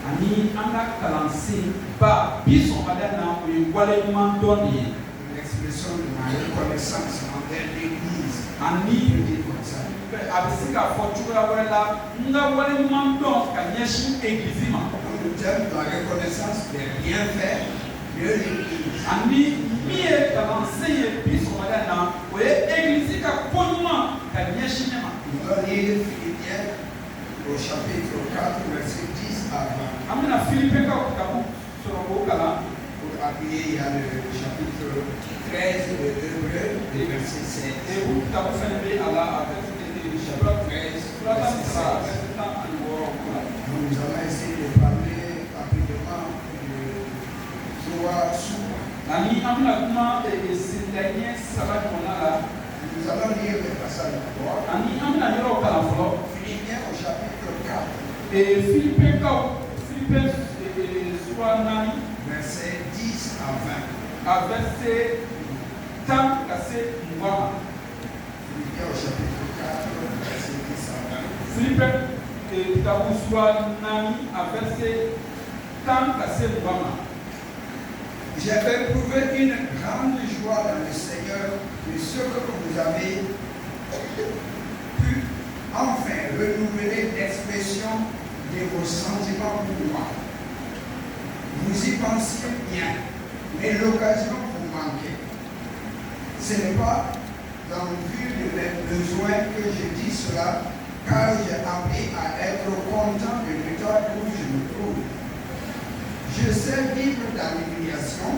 Ani anga kalansi ba biso madana wale mandoni l'expression de ma reconnaissance envers l'Église. Ani dit comme ça. abisika fortuna wala nga wale mandon kanyeshi eglizima. Nous thème la reconnaissance des bienfaits de l'Église. Ani mie kalansi biso madana we eglizika ponuma kanyeshi nema. Nous allons lire Philippiens au chapitre 4, verset 10 à 20. Amina Philippiens ka kitabu soro kala. Pour appuyer, il y a le chapitre 13 de Hébreux, le verset 16. Et vous kitabu fenebe ala avec chapitre 13 verset 16. Nous allons essayer de parler rapidement de Zoa Soua. Nani amina kuma esidanye sabati monala. Nous allons lire le passage d'abord. Nani amina yoro kala folo. Philippiens au chapitre 4. Et Philippiens soit nani verset 10 à 20. À verset 10 cassé moi. Philippiens au chapitre 4, verset 10 à 20. Philippiens kitabu soit nani à verset 10 cassé moi. J'ai éprouvé une grande joie dans le Seigneur de ce que vous avez pu enfin renouveler l'expression de vos sentiments pour moi. Vous y pensiez bien, mais l'occasion vous manquait. Ce n'est pas en vue de mes besoins que je dis cela, car j'ai appris à être content de l'état où je me trouve. Je sais vivre dans l'humiliation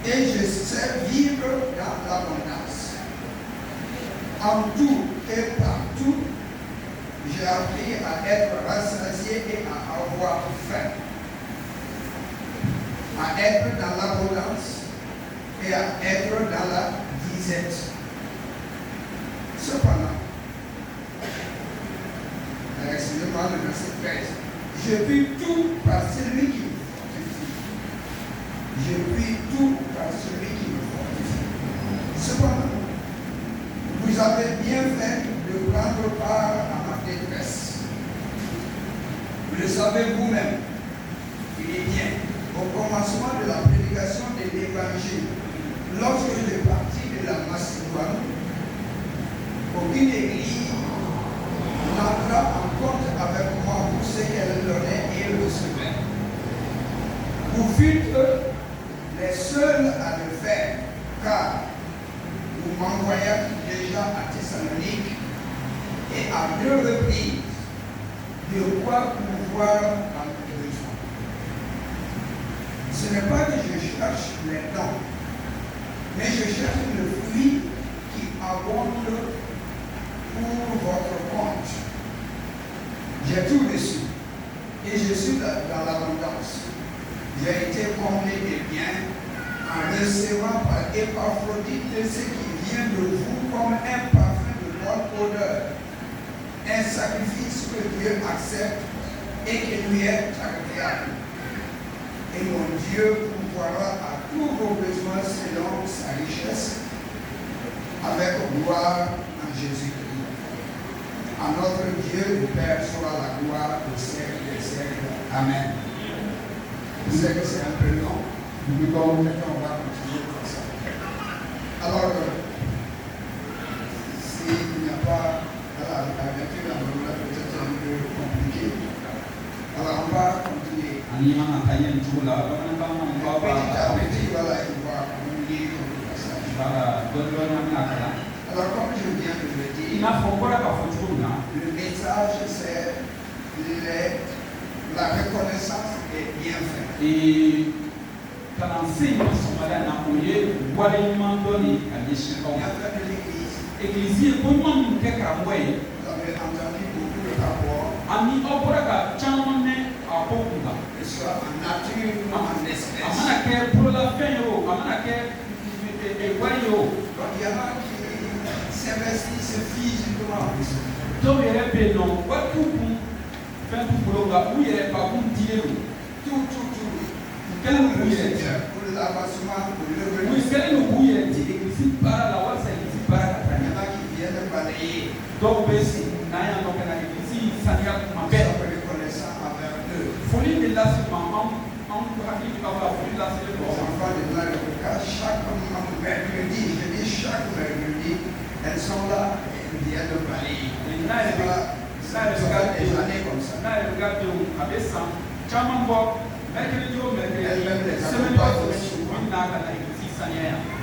et je sais vivre dans l'abondance. En tout et partout, j'ai appris à être rassasié et à avoir faim, à être dans l'abondance et à être dans la disette. Cependant, excusez-moi le verset 13, je puis tout par celui qui me fortifie. Je puis tout par celui qui me fortifie. Cependant, vous avez bien fait de prendre part à ma détresse. Vous le savez vous-même, Philippiens, au commencement de la prédication de l'Évangile, lorsque je suis parti de la Macédoine, aucune église n'entra en compte avec moi pour ce qu'elle donnait et recevait. Vous fûtes les seuls à le faire, car vous m'envoyâtes déjà à Thessalonique et à 2 reprises de quoi pouvoir en besoin. Ce n'est pas que je cherche les dons, mais je cherche le fruit qui abonde pour votre compte. J'ai tout reçu et je suis dans l'abondance. J'ai été comblé de biens en recevant par Épaphrodite ce qui vient de vous comme un parfum de bonne odeur, un sacrifice que Dieu accepte et qui lui est agréable. Et mon Dieu pourvoira à tous vos besoins selon sa richesse, avec gloire en Jésus-Christ. À notre Dieu, le Père, soit la gloire au siècle des siècles. Amen. Je sais que c'est un peu long, mais on va continuer comme ça. Alors, s'il n'y a pas la lecture, peut-être un peu compliqué. Alors, on va continuer. Petit à petit, voilà, il va lire le passage. Alors, comme je viens de le dire, le message, c'est la reconnaissance des bienfaits. Et quand on sait que son malade n'a pas eu, voilà une mandoni à l'échelle de l'Église. Église, comment nous avons entendu beaucoup de rapports. Ami Oboraka, Chamane, à Pokuba. Que ce soit en nature ou en espèce. Amanake pour la fin, Amanake, et Wario. Donc il y en a qui s'investissent physiquement. Donc il y a des noms, what tout faire tout pour l'homme, où il n'y a pas bon dire. Tout. Quel est le bouillet? Pour l'avancement, pour le revenu. Oui, quel est le bouillet? L'église par la loi, c'est l'église par la il y en a qui viennent balayer. Donc, si, il y a l'église, ça vient pour ma paix. Reconnaissant envers eux. folie de l'assurement, on pourra dire que la folie de Les l'assurement. enfants de l'Arabie, chaque mercredi, je dis chaque mercredi, elles sont là et elles viennent de balayer. Ça fait des années comme ça.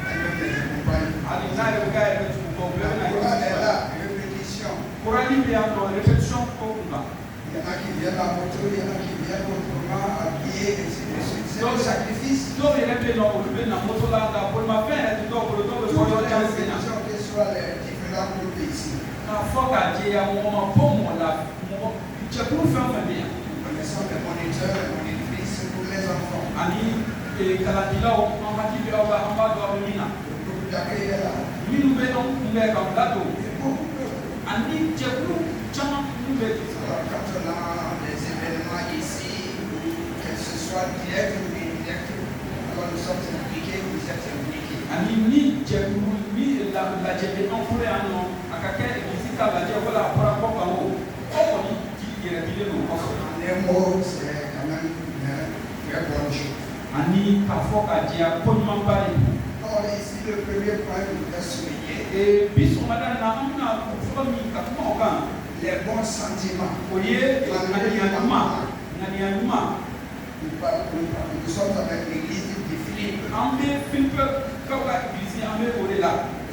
Elle me les accompagne. La est là, répétition. Il y en a qui viennent à moto, il y en a qui viennent autrement, habillés, et ainsi de suite. C'est le sacrifice. Toutes les religions, quels soient les différents groupes ici. Nous connaissons les moniteurs, les monitrices pour les enfants. Le groupe d'accueil est là. Et beaucoup d'autres. Alors, quand on a des événements ici, que ce soit direct ou indirect, alors nous sommes impliqués, vous êtes impliqués. En un mot, c'est quand même une très bonne chose. Alors ici, le premier point que je voudrais souligner, les bons sentiments. Nous sommes avec l'église de Philippe.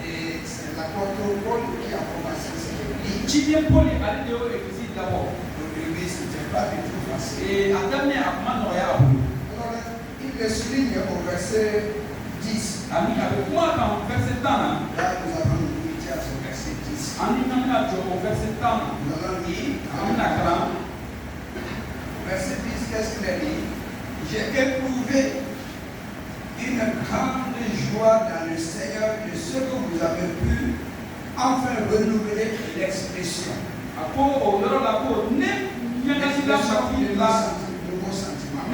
Et c'est l'apôtre Paul qui a commencé cette église. Donc l'église n'était pas du tout facile. Alors, il le souligne au verset 10. Là, nous avons une unité à ce verset 10. Nous allons lire. Verset 10, qu'est-ce qu'il a dit? J'ai éprouvé une grande joie dans le Seigneur de ce que vous avez pu enfin renouveler l'expression. Nouveau sentiment.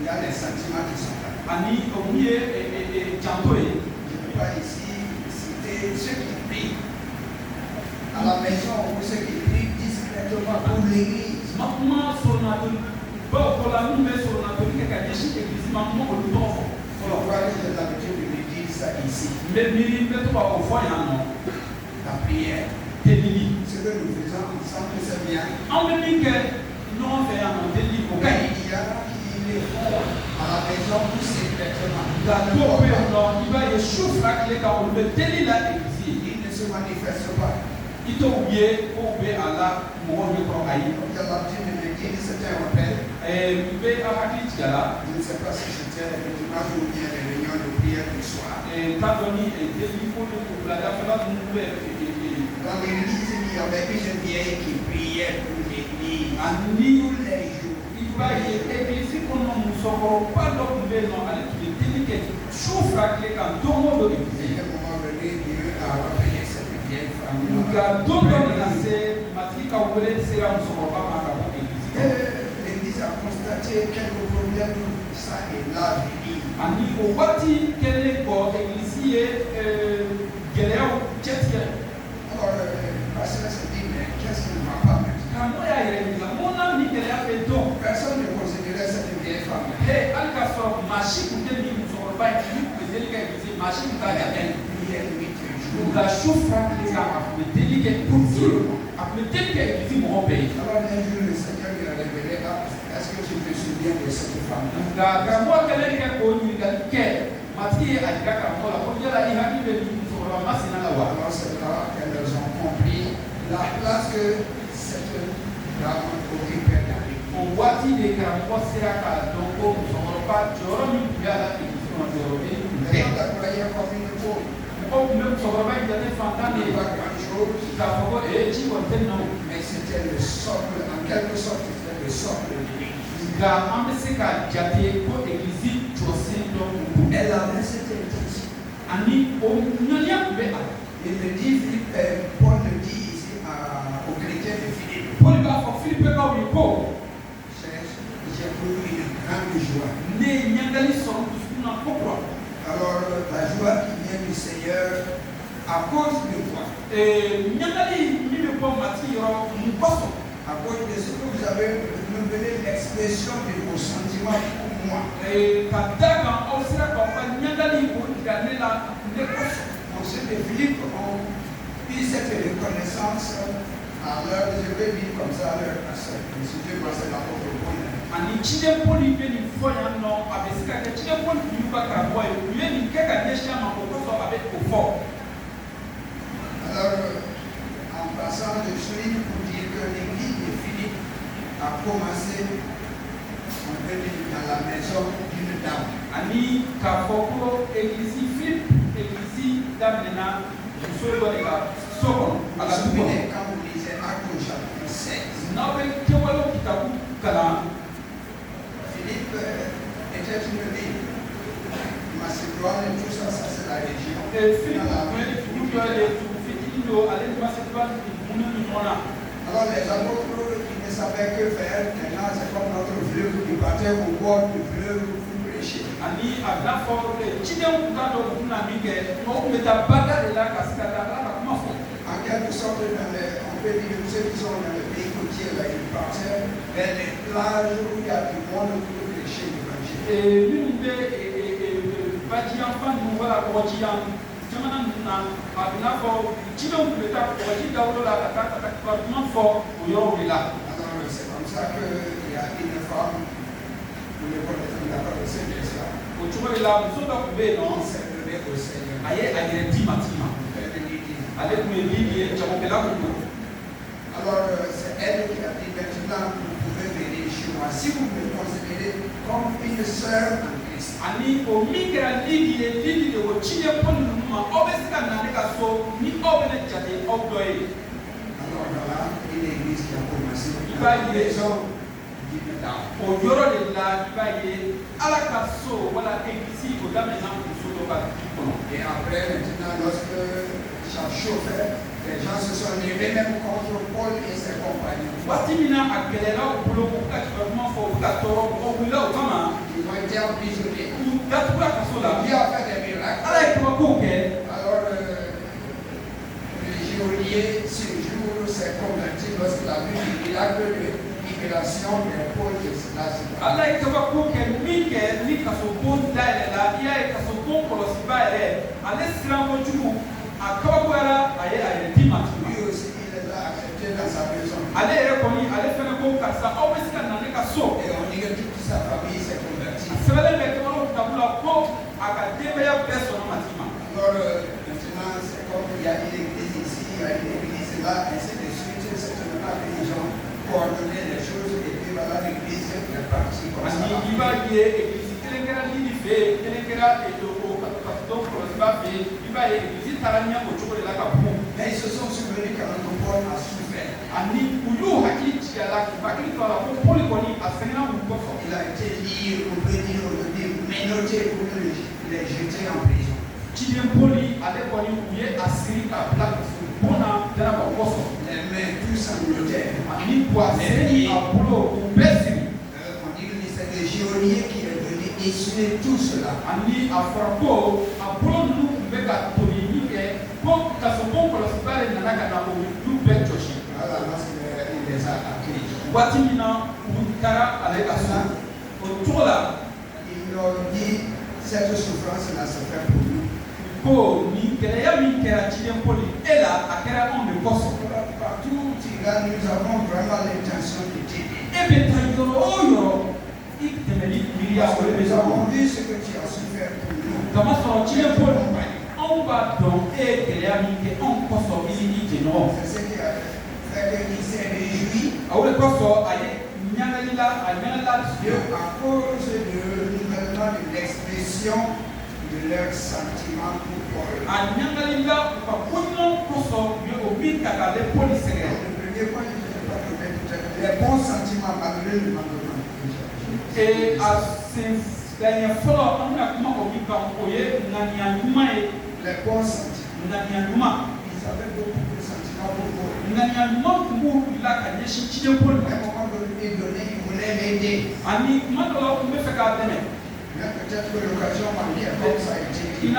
Il y a les sentiments qui sont là. Je ne peux pas ici citer ceux qui prient à la maison ou ceux qui prient discrètement pour l'église. J'ai l'habitude de lui dire ça ici. La prière, ce que nous faisons ensemble, c'est bien. Mais il y en a qui les font à la maison ou secrètement. Ils ne se manifestent pas. Il y a l'habitude de me dire que c'était un rappel. Je ne sais pas si c'était le dimanche ou bien les réunions de prière du soir. Dans l'église, il y avait une vieille qui priait pour l'église tous les jours. Et à un moment donné, Dieu a rappelé cette vieille femme. L'église a constaté quelques problèmes, ça et là, alors, le pasteur se dit, mais qu'est-ce qui ne va pas maintenant? Personne ne considérait cette vieille femme. Alors un jour, le Seigneur lui a révélé, est-ce que tu te souviens de cette femme? Alors c'est là qu'elles ont compris la place que cette dame occupait dans l'église. Les gens la croyaient comme une pauvre. Pas grand-chose. Mais c'était le socle, en quelque sorte, c'était le socle de l'église. Elle avait cette intention. Il me dit, Paul le dit ici aux chrétiens de Philippe. J'ai éprouvé une grande joie. Alors, la joie qui vient du Seigneur À cause de quoi? À cause de ce que vous avez révélé l'expression de vos sentiments pour moi. Donc ceux de Philippe ont eu cette reconnaissance à leur, je vais dire comme ça, à leur personne. Si Dieu m'a fait l'apôtre Paul. Alors, en passant, je souligne pour dire que l'église de Philippe a commencé, on peut dire, dans la maison d'une dame. Quand vous lisez Actes au chapitre 16, Philippe était une ville. Macédoine et tout ça, c'est la région. Alors les apôtres qui ne savaient que faire, maintenant c'est comme notre fleuve qui partait au bord du fleuve pour prêcher. En quelque sorte, on peut dire que ceux qui sont dans le pays côtier, là, ils partaient vers les plages où il y a du monde pour prêcher l'évangile. Alors c'est comme ça qu'il y a une femme, nous le connaissons d'abord le Seigneur, qui s'est levée au Seigneur. Alors c'est elle qui a dit maintenant vous pouvez venir chez moi. Si vous me considérez comme une sœur en Christ. Alors voilà une église qui a commencé dans la maison d'une dame. Et après maintenant lorsque ça chauffait, les gens se sont levés même contre Paul et ses compagnons. Ils ont été emprisonnés. Dieu a fait des miracles. Alors le geôlier ce jour s'est converti lorsqu'il a vu le miracle de libération des Paul et Silas. Lui aussi il les a acceptés dans sa maison. Et on dit que toute sa famille s'est convertie. Alors maintenant c'est comme il y a une église ici, il y a une église là, ainsi de suite. C'est seulement que les gens coordonner les choses et puis voilà l'église est partie comme ça. Mais ils se sont souvenus quand Paul a souffert. Il a été lié, on peut dire aujourd'hui, menotté pour les jeter en prison. Les mains tous sanglotaient. On dit que c'est le geôlier qui est venu essuyer tout cela. Alors lorsqu'il les a accueillis. Ils leur dit cette souffrance-là se fait pour nous. Partout où tu vas, nous avons vraiment l'intention de t'aider. Parce que nous avons vu ce que tu as su faire pour nous. C'est ce qui a fait qu'il s'est réjoui. À cause de renouvellement de l'expression de leurs sentiments pour Paul. Le premier point, je ne sais pas peut-être les bons sentiments malgré le mandement. Les bons sentiments. Ils avaient beaucoup de sentiments pour Paul. À un moment donné, il voulait l'aider. Mais peut-être que l'occasion manquait, comme ça a été dit.